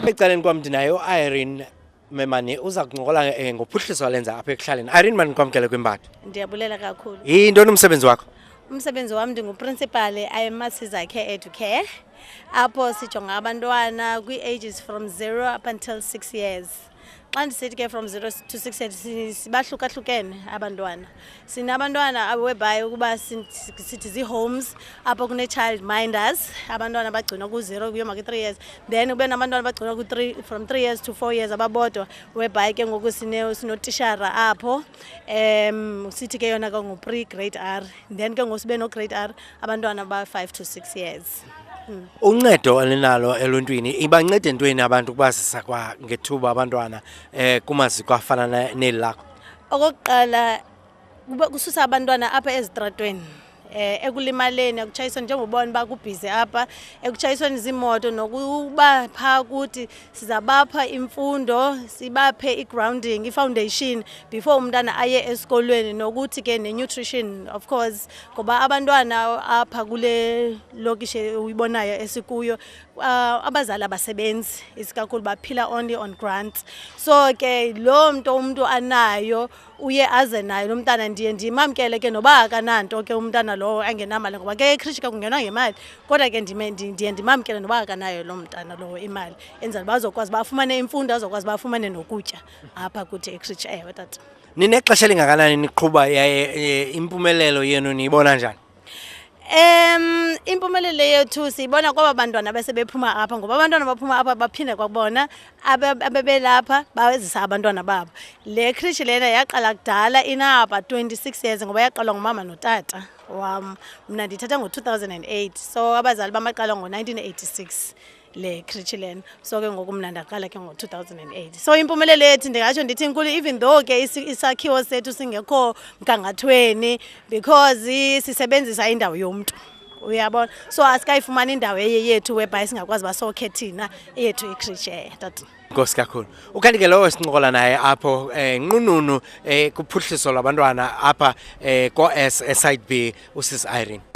Ecaleni kwam ndinayo Irene Memane uza kuncokola ngophuhliso lenza apha ekuhlaleni. Irene manikwamkele kwimbali. Ndiyabulela kakhulu. Yintoni umsebenzi wakho? Umsebenzi wami ndinguprincipal eMasiza Care Educare. Apho sijonga abantwana kwi-ages from 0 up until 6 years. Xa ndisithi ke from 0 to 6 years sibahlukahlukene abantwana. Sinabantwana whereby ukuba sithi zi-homes apho kune-child minders, abantwana bagcinwa ku-0 kuyoma ku-3 years. Then kube nabantwana bagcinwa from 3 years to 4 years ababodwa whereby ke ngoku sinotishara apho. Sithi ke yona ke ngu-pre-grade R. Then ke ngoku sibe no-grade R abantwana ba-5 to 6 years. Uncedo elinalo eluntwini ibancede ntweni abantu ukubazisa kwa ngethuba abantwana kumaziko afana neli lakho? Okokuqala kususa abantwana apha ezitratweni ekulimaleni ekutshayisweni njengobona bakubhizi apha ekutshayisweni zimoto nokuba pha kuthi sizabapha imfundo sibaphe i-grounding i-foundation before umntana aye esikolweni nokuthi ke ne-nutrition of course ngoba abantwana apha kule lokishi uyibonayo esikuyo abazali abasebenzi isikakhulu baphila only on grants so ke lo umuntu anayo uye aze nayo lo mntana ndiye ndimamkele ke noba akananto ke umntana lo angenamali ngoba ke ekrishi ke kungenwa ngemali kodwa ke ndiye ndimamkele noba akanayo lo mntana lo imali enzela bazokwazi bafumane imfundo azokwazi bafumane nokutya apha kuthi ekrishi ewe tata. Ninexesha lingakanani niqhuba yaye impumelelo yenu niyibona njani? Impumelelo yethu siyibona kwaba bantwana besebephuma apha ngoba abantwana baphuma apha baphinde kwabona abebelapha bawezisa abantwana babo. Le krishi lena yaqala kudala inapa 26 years ngoba yaqalwa ngumama notata wam. Mna ndithatha ngo-2008 so abazali bamaqala ngo-1986 le krishi lena so ke ngoku mna ndaqala ke ngo-2008 so impumelelo yethu ndingatsho ndithi inkulu even though ke isakhiwo sethu singekho mgangathweni because sisebenzisa indawo yomntu uyabona so asikayifumana indawo yethu whereby singakwazi basokhe thina eyethu ikrishi tata. Nkosi kakhulu. Ukanti ke lowo sincokola naye apho nqununu kuphuhliso lwabantwana apha ko eSite B usisi Irene.